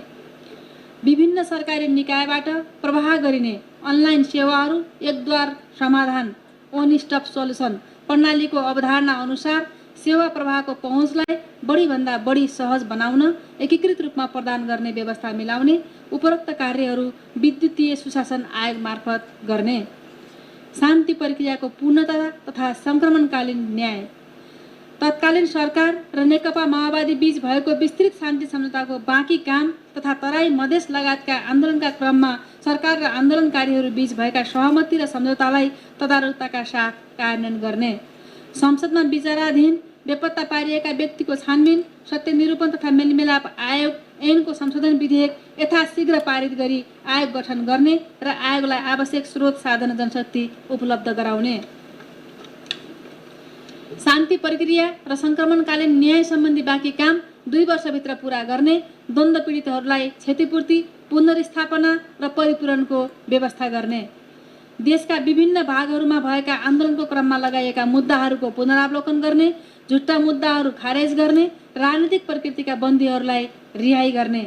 विभिन्न सरकारी निकायबाट प्रवाह गरिने अनलाइन सेवाहरू एकद्वार समाधान वन स्टप सोल्युसन प्रणालीको अवधारणा अनुसार सेवा प्रवाहको पहुँचलाई बढीभन्दा बढी सहज बनाउन एकीकृत रूपमा प्रदान गर्ने व्यवस्था मिलाउने, उपरोक्त कार्यहरू विद्युतीय सुशासन आयोग मार्फत गर्ने, शान्ति प्रक्रियाको पूर्णता तथा सङ्क्रमणकालीन न्याय, तत्कालीन सरकार र नेकपा माओवादी बीच भएको विस्तृत शान्ति सम्झौताको बाँकी काम तथा तराई मधेस लगायतका आन्दोलनका क्रममा सरकार र आन्दोलनकारीहरू बीच भएका सहमति र सम्झौतालाई तदारुकताका साथ कार्यान्वयन गर्ने, संसदमा विचाराधीन बेपत्ता पारिएका व्यक्तिको छानबिन, सत्य निरूपण तथा मेलमिलाप आयोग ऐनको संशोधन विधेयक यथाशीघ्र पारित गरी आयोग गठन गर्ने र आयोगलाई आवश्यक स्रोत साधन जनशक्ति उपलब्ध गराउने, शान्ति प्रक्रिया र सङ्क्रमणकालीन न्याय सम्बन्धी बाँकी काम 2 वर्षभित्र पूरा गर्ने, द्वन्द्व पीडितहरूलाई क्षतिपूर्ति, पुनर्स्थापना र परिपूरणको व्यवस्था गर्ने, देशका विभिन्न भागहरूमा भएका आन्दोलनको क्रममा लगाइएका मुद्दाहरूको पुनरावलोकन गर्ने, झुट्टा मुद्दाहरू खारेज गर्ने, राजनीतिक प्रकृतिका बन्दीहरूलाई रिहाई गर्ने,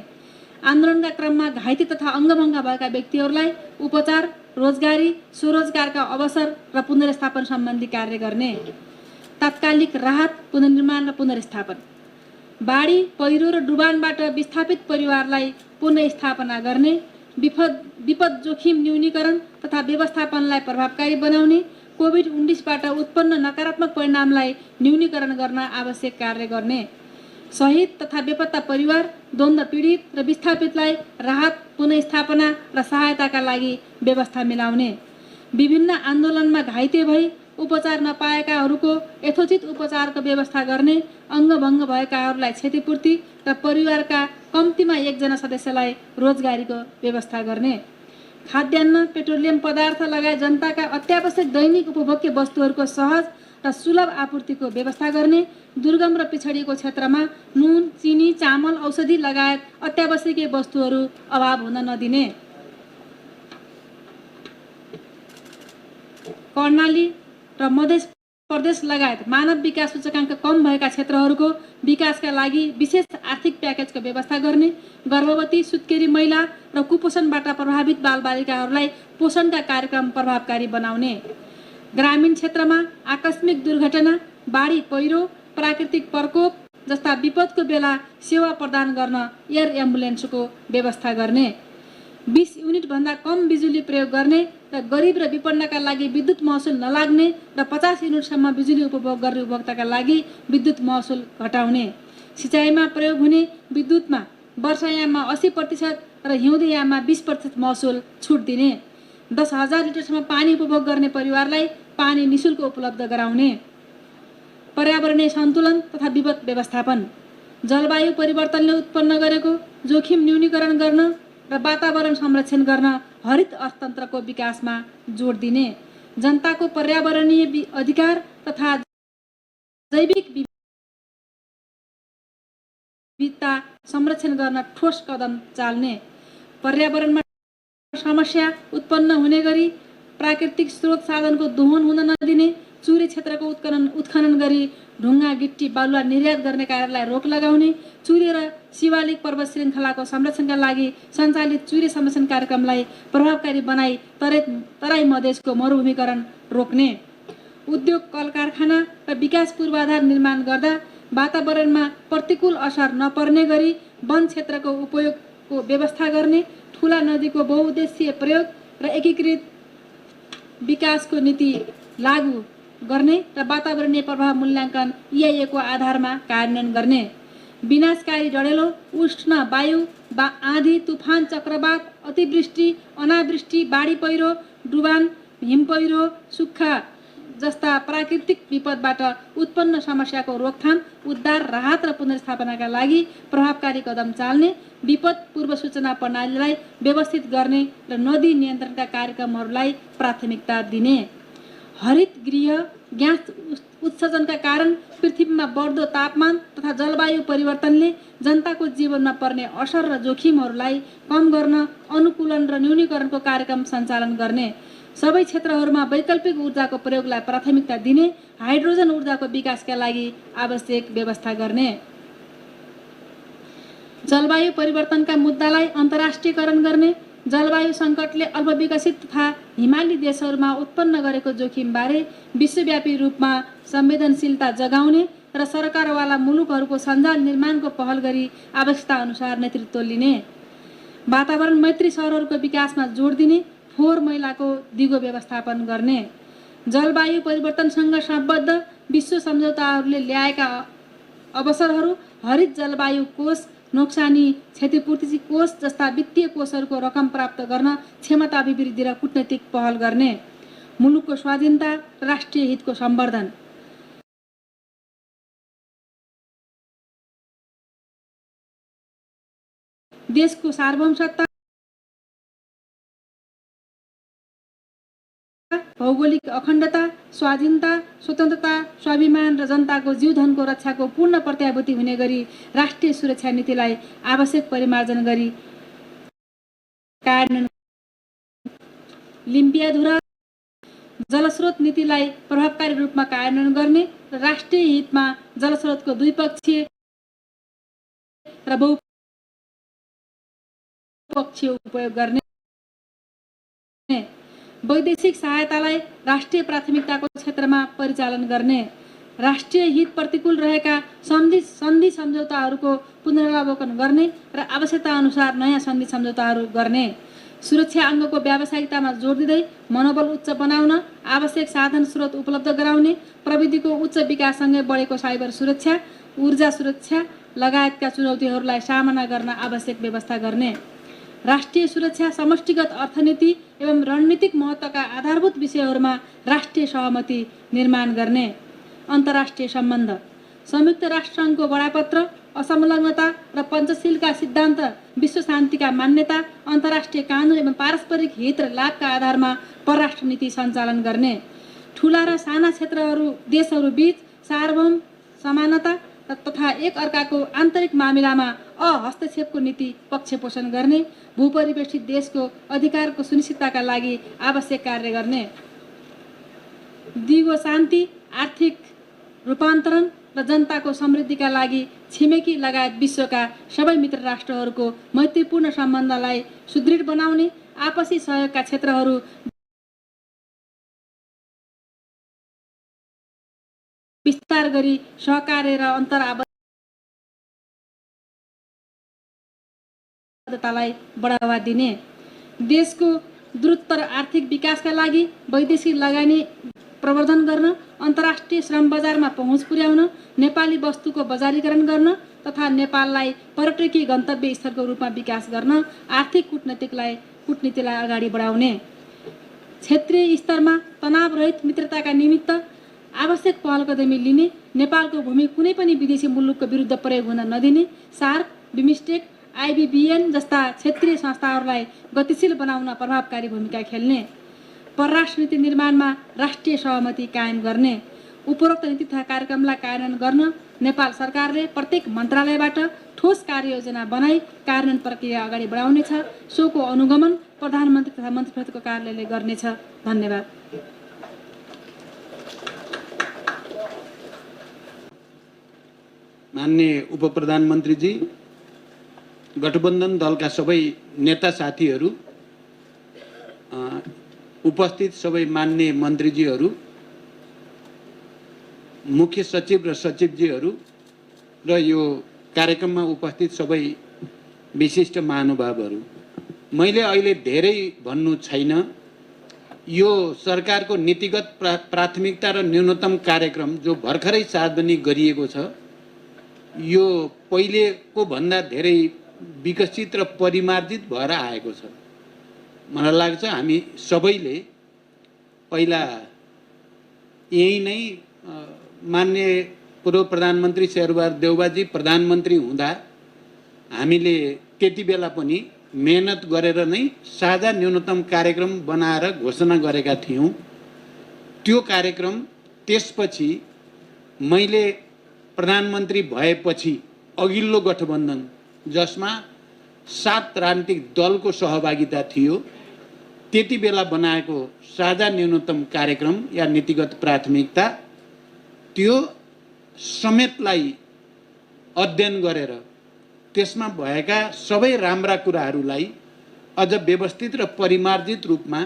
आन्दोलनका क्रममा घाइते तथा अङ्गभङ्ग भएका व्यक्तिहरूलाई उपचार, रोजगारी, स्वरोजगारका अवसर र पुनर्स्थापन सम्बन्धी कार्य गर्ने, तात्कालिक राहत, पुनर्निर्माण र पुनर्स्थापन, बाढी, पहिरो र डुबानबाट विस्थापित परिवारलाई पुनर्स्थापना गर्ने, विपद जोखिम न्यूनीकरण तथा व्यवस्थापनलाई प्रभावकारी बनाउने, कोभिड-19बाट उत्पन्न नकारात्मक परिणामलाई न्यूनीकरण गर्न आवश्यक कार्य गर्ने, शहीद तथा बेपत्ता परिवार, द्वन्द्व पीडित र विस्थापितलाई राहत, पुनर्स्थापना र सहायताका लागि व्यवस्था मिलाउने, विभिन्न आन्दोलनमा घाइते भई उपचार नपाएकाहरूको यथोचित उपचारको व्यवस्था गर्ने, अङ्गभङ्ग भएकाहरूलाई क्षतिपूर्ति र परिवारका कम्तीमा 1 जना सदस्यलाई रोजगारीको व्यवस्था गर्ने, खाद्यान्न, पेट्रोलियम पदार्थ लगायत जनताका अत्यावश्यक दैनिक उपभोग्य वस्तुहरूको सहज र सुलभ आपूर्तिको व्यवस्था गर्ने, दुर्गम र पिछडिएको क्षेत्रमा नुन, चिनी, चामल, औषधि लगायत अत्यावश्यकीय वस्तुहरू अभाव हुन नदिने, कर्णाली र मध्य प्रदेश लगायत मानव विकास सूचकाङ्क कम भएका क्षेत्रहरूको विकासका लागि विशेष आर्थिक प्याकेजको व्यवस्था गर्ने, गर्भवती, सुत्केरी महिला र कुपोषणबाट प्रभावित बालबालिकाहरूलाई पोषणका कार्यक्रम प्रभावकारी बनाउने, ग्रामीण क्षेत्रमा आकस्मिक दुर्घटना, बाढी, पहिरो, प्राकृतिक प्रकोप जस्ता विपदको बेला सेवा प्रदान गर्न एयर एम्बुलेन्सको व्यवस्था गर्ने, 20 युनिटभन्दा कम बिजुली प्रयोग गर्ने र गरिब र विपन्नका लागि विद्युत महसुल नलाग्ने र 50 युनिटसम्म बिजुली उपभोग गर्ने उपभोक्ताका लागि विद्युत महसुल घटाउने, सिँचाइमा प्रयोग हुने विद्युतमा वर्षायाममा 80% र हिउँदे याममा 20% महसुल छुट दिने, 10,000 लिटरसम्म पानी उपभोग गर्ने परिवारलाई पानी निःशुल्क उपलब्ध गराउने, पर्यावरणीय सन्तुलन तथा विपद व्यवस्थापन, जलवायु परिवर्तनले उत्पन्न गरेको जोखिम न्यूनीकरण गर्न र वातावरण संरक्षण गर्न हरित अर्थतन्त्रको विकासमा जोड दिने, जनताको पर्यावरणीय अधिकार तथा जैविक विविधता संरक्षण गर्न ठोस कदम चाल्ने, पर्यावरणमा समस्या उत्पन्न हुने गरी प्राकृतिक स्रोत साधनको दोहन हुन नदिने, चुरे क्षेत्रको उत्खनन गरी ढुङ्गा गिट्टी बालुवा निर्यात गर्ने कार्यलाई रोक लगाउने, चुरे र शिवालिक पर्वत श्रृङ्खलाको संरक्षणका लागि सञ्चालित चुरे संरक्षण कार्यक्रमलाई प्रभावकारी बनाई तराई मधेसको मरुभूमिकरण रोक्ने, उद्योग कल कारखाना र विकास पूर्वाधार निर्माण गर्दा वातावरणमा प्रतिकूल असर नपर्ने गरी वन क्षेत्रको उपयोगको व्यवस्था गर्ने, ठुला नदीको बहुउद्देश्यीय प्रयोग र एकीकृत विकासको नीति लागू गर्ने र वातावरणीय प्रभाव मूल्याङ्कन EIA को आधारमा कार्यान्वयन गर्ने, विनाशकारी डढेलो उष्ण वायु आँधी तुफान चक्रवात अतिवृष्टि अनावृष्टि बाढी पहिरो डुबान हिम पहिरो सुक्खा जस्ता प्राकृतिक विपदबाट उत्पन्न समस्याको रोकथाम उद्धार राहत र पुनर्स्थापनाका लागि प्रभावकारी कदम चाल्ने, विपद पूर्व सूचना प्रणालीलाई व्यवस्थित गर्ने र नदी नियन्त्रणका कार्यक्रमहरूलाई प्राथमिकता दिने, हरित गृह ग्यास उत्सर्जनका कारण पृथ्वीमा बढ्दो तापमान तथा जलवायु परिवर्तनले जनताको जीवनमा पर्ने असर र जोखिमहरूलाई कम गर्न अनुकूलन र न्यूनीकरणको कार्यक्रम सञ्चालन गर्ने, सबै क्षेत्रहरूमा वैकल्पिक ऊर्जाको प्रयोगलाई प्राथमिकता दिने, हाइड्रोजन ऊर्जाको विकासका लागि आवश्यक व्यवस्था गर्ने, जलवायु परिवर्तनका मुद्दालाई अन्तर्राष्ट्रियकरण गर्ने, जलवायु सङ्कटले अल्पविकसित तथा हिमाली देशहरूमा उत्पन्न गरेको जोखिमबारे विश्वव्यापी रूपमा संवेदनशीलता जगाउने र सरकारवाला मुलुकहरूको सञ्जाल निर्माणको पहल गरी आवश्यकता अनुसार नेतृत्व लिने, वातावरण मैत्री सहरहरूको विकासमा जोड दिने, फोहोर मैलाको दिगो व्यवस्थापन गर्ने, जलवायु परिवर्तनसँग सम्बद्ध विश्व सम्झौताहरूले ल्याएका अवसरहरू हरित जलवायु कोष नोक्सानी क्षतिपूर्ति कोष जस्ता वित्तीय कोषहरूको रकम प्राप्त गर्न क्षमता अभिवृद्धि र कूटनीतिक पहल गर्ने, मुलुकको स्वाधीनता राष्ट्रिय हितको सम्वर्धन, देशको सार्वभौमसत्ता भौगोलिक अखण्डता स्वाधीनता स्वतन्त्रता स्वाभिमान र जनताको जीवधनको रक्षाको पूर्ण प्रत्याभूति हुने गरी राष्ट्रिय सुरक्षा नीतिलाई आवश्यक परिमार्जन गरी कार्यान्वयन, लिम्पियाधुरा जलस्रोत नीतिलाई प्रभावकारी रूपमा कार्यान्वयन गर्ने र राष्ट्रिय हितमा जलस्रोतको द्विपक्षीय र बहुपक्षीय उपयोग गर्ने, वैदेशिक सहायतालाई राष्ट्रिय प्राथमिकताको क्षेत्रमा परिचालन गर्ने, राष्ट्रिय हित प्रतिकूल रहेका सन्धि सम्झौताहरूको पुनरावलोकन गर्ने र आवश्यकता अनुसार नयाँ सन्धि सम्झौताहरू गर्ने, सुरक्षा अङ्गको व्यावसायिकतामा जोड दिँदै मनोबल उच्च बनाउन आवश्यक साधन स्रोत उपलब्ध गराउने, प्रविधिको उच्च विकाससँगै बढेको साइबर सुरक्षा ऊर्जा सुरक्षा लगायतका चुनौतीहरूलाई सामना गर्न आवश्यक व्यवस्था गर्ने, राष्ट्रिय सुरक्षा समष्टिगत अर्थनीति एवं रणनीतिक महत्त्वका आधारभूत विषयहरूमा राष्ट्रिय सहमति निर्माण गर्ने, अन्तर्राष्ट्रिय सम्बन्ध संयुक्त राष्ट्रसङ्घको बडापत्र असंलग्नता र पञ्चशीलका सिद्धान्त विश्व शान्तिका मान्यता अन्तर्राष्ट्रिय कानुन एवं पारस्परिक हित र लाभका आधारमा परराष्ट्र नीति सञ्चालन गर्ने, ठुला र साना देशहरू बीच सार्वभौम समानता तथा एक अर्काको आन्तरिक मामिलामा हस्तक्षेपको नीति पक्षपोषण गर्ने, भूपरिवेष्टित देशको अधिकारको सुनिश्चितताका लागि आवश्यक कार्य गर्ने, दिगो शान्ति आर्थिक रूपान्तरण र जनताको समृद्धिका लागि छिमेकी लगायत विश्वका सबै मित्र राष्ट्रहरूको मैत्रीपूर्ण सम्बन्धलाई सुदृढ बनाउने, आपसी सहयोगका क्षेत्रहरू विस्तार गरी सहकार्य र अन्तर्आबद्धतालाई बढावा दिने, देशको द्रुततर आर्थिक विकासका लागि वैदेशिक लगानी प्रवर्धन गर्न, अन्तर्राष्ट्रिय श्रम बजारमा पहुँच पुर्याउन, नेपाली वस्तुको बजारीकरण गर्न तथा नेपाललाई पर्यटकीय गन्तव्य स्थलको रूपमा विकास गर्न आर्थिक कूटनीतिलाई अगाडि बढाउने, क्षेत्रीय स्तरमा तनावरहित मित्रताका निमित्त आवश्यक पहल कदमी लिने, नेपालको भूमि कुनै पनि विदेशी मुलुकको विरुद्ध प्रयोग हुन नदिने, सार्क, बिमस्टेक, आइबिबिएन जस्ता क्षेत्रीय संस्थाहरूलाई गतिशील बनाउन प्रभावकारी भूमिका खेल्ने, परराष्ट्र नीति निर्माणमा राष्ट्रिय सहमति कायम गर्ने, उपरोक्त नीति तथा कार्यक्रमलाई कार्यान्वयन गर्न नेपाल सरकारले प्रत्येक मन्त्रालयबाट ठोस कार्ययोजना बनाई कार्यान्वयन प्रक्रिया अगाडि बढाउनेछ। सोको अनुगमन प्रधानमन्त्री तथा मन्त्री परिषदको कार्यालयले गर्नेछ। धन्यवाद। माननीय उपप्रधानमन्त्रीजी, गठबन्धन दलका सबै नेता साथीहरू, उपस्थित सबै माननीय मन्त्रीजीहरू, मुख्य सचिव र सचिवजीहरू र यो कार्यक्रममा उपस्थित सबै विशिष्ट महानुभावहरू, मैले अहिले धेरै भन्नु छैन। यो सरकारको नीतिगत प्राथमिकता र न्यूनतम कार्यक्रम जो भर्खरै सार्वजनिक गरिएको छ, यो पहिलेको भन्दा धेरै विकसित र परिमार्जित भएर आएको छ। मलाई लाग्छ हामी सबैले पहिला यही नै माननीय पूर्व प्रधानमन्त्री शेरबहादुर देउवाजी प्रधानमन्त्री हुँदा हामीले त्यति बेला पनि मेहनत गरेर नै साझा न्यूनतम कार्यक्रम बनाएर घोषणा गरेका थियौँ। त्यो कार्यक्रम त्यसपछि मैले प्रधानमन्त्री भएपछि अघिल्लो गठबन्धन जसमा 7 राजनीतिक दलको सहभागिता थियो, त्यति बेला बनाएको साझा न्यूनतम कार्यक्रम या नीतिगत प्राथमिकता, त्यो समेतलाई अध्ययन गरेर त्यसमा भएका सबै राम्रा कुराहरूलाई अझ व्यवस्थित र परिमार्जित रूपमा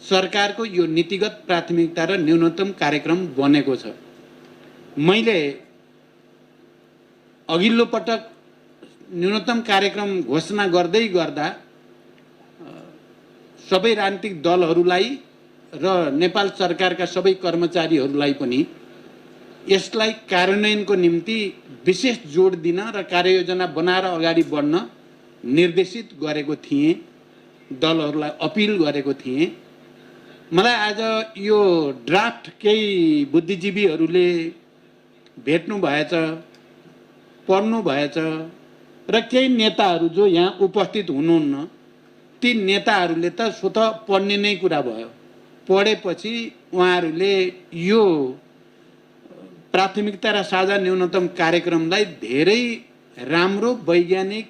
सरकारको यो नीतिगत प्राथमिकता र न्यूनतम कार्यक्रम बनेको छ। मैले अघिल्लो पटक न्यूनतम कार्यक्रम घोषणा गर्दै गर्दा सबै राजनीतिक दलहरूलाई र नेपाल सरकारका सबै कर्मचारीहरूलाई पनि यसलाई कार्यान्वयनको निम्ति विशेष जोड दिन र कार्ययोजना बनाएर अगाडि बढ्न निर्देशित गरेको थिएँ, दलहरूलाई अपिल गरेको थिएँ। मलाई आज यो ड्राफ्ट केही बुद्धिजीवीहरूले भेट्नु भएछ, पढ्नु भएछ र केही नेताहरू जो यहाँ उपस्थित हुनुहुन्न, ती नेताहरूले त स्वतः पढ्ने नै कुरा भयो। पढेपछि उहाँहरूले यो प्राथमिकता र साझा न्यूनतम कार्यक्रमलाई धेरै राम्रो, वैज्ञानिक,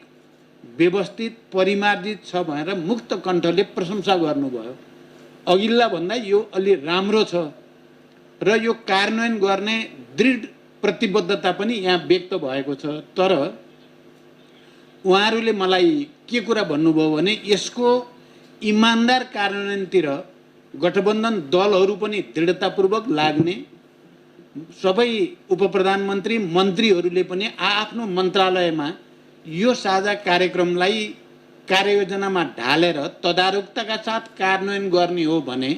व्यवस्थित, परिमार्जित छ भनेर मुक्त कण्ठले प्रशंसा गर्नुभयो। अघिल्ला भन्दा यो अलि राम्रो छ र यो कार्यान्वयन गर्ने दृढ प्रतिबद्धता पनि यहाँ व्यक्त भएको छ। तर उहाँहरूले मलाई के कुरा भन्नुभयो भने यसको इमानदार कार्यान्वयनतिर गठबन्धन दलहरू पनि दृढतापूर्वक लाग्ने, सबै उपप्रधानमन्त्री मन्त्रीहरूले पनि आफ्नो मन्त्रालयमा यो साझा कार्यक्रमलाई कार्ययोजनामा ढालेर तदारुकताका साथ कार्यान्वयन गर्ने हो भने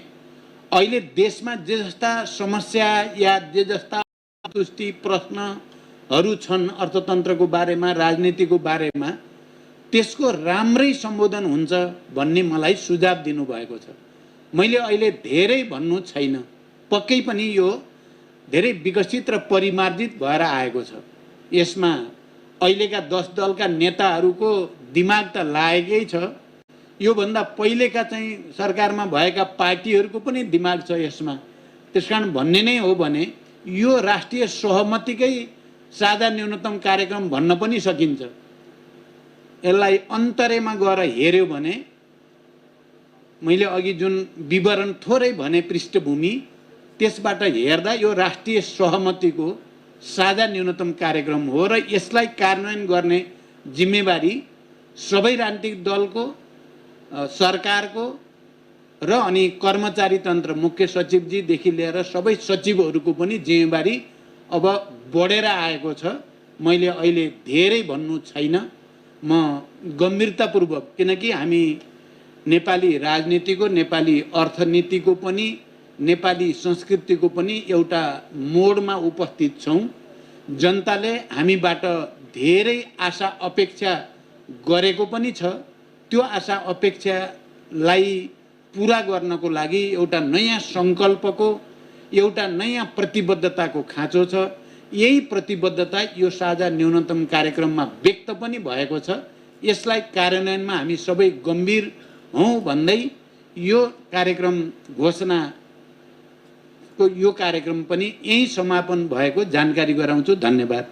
अहिले देशमा जे जस्ता समस्या या जे जस्ता असन्तुष्टि प्रश्नहरू छन् अर्थतन्त्रको बारेमा, राजनीतिको बारेमा, त्यसको राम्रै सम्बोधन हुन्छ भन्ने मलाई सुझाव दिनुभएको छ। मैले अहिले धेरै भन्नु छैन, पक्कै पनि यो धेरै विकसित र परिमार्जित भएर आएको छ। यसमा अहिलेका 10 दलका नेताहरूको दिमाग त लागेकै छ, योभन्दा पहिलेका चाहिँ सरकारमा भएका पार्टीहरूको पनि दिमाग छ यसमा। त्यसकारण भन्ने नै हो भने यो राष्ट्रिय सहमतिकै साझा न्यूनतम कार्यक्रम भन्न पनि सकिन्छ। यसलाई अन्तरेमा गएर हेर्यो भने मैले अघि जुन विवरण थोरै भने पृष्ठभूमि, त्यसबाट हेर्दा यो राष्ट्रिय सहमतिको साझा न्यूनतम कार्यक्रम हो र यसलाई कार्यान्वयन गर्ने जिम्मेवारी सबै राजनीतिक दलको, सरकारको र अनि कर्मचारी तन्त्र, मुख्य सचिवजीदेखि लिएर सबै सचिवहरूको पनि जिम्मेवारी अब बढेर आएको छ। मैले अहिले धेरै भन्नु छैन, म गम्भीरतापूर्वक, किनकि हामी नेपाली राजनीतिको, नेपाली अर्थनीतिको पनि, नेपाली संस्कृतिको पनि एउटा मोडमा उपस्थित छौँ। जनताले हामीबाट धेरै आशा अपेक्षा गरेको पनि छ। त्यो आशा अपेक्षालाई पुरा गर्नको लागि एउटा नयाँ सङ्कल्पको, एउटा नयाँ प्रतिबद्धताको खाँचो छ। यही प्रतिबद्धता यो साझा न्यूनतम कार्यक्रममा व्यक्त पनि भएको छ। यसलाई कार्यान्वयनमा हामी सबै गम्भीर हौँ भन्दै यो कार्यक्रम घोषणाको यो कार्यक्रम पनि यही समापन भएको जानकारी गराउँछु। धन्यवाद।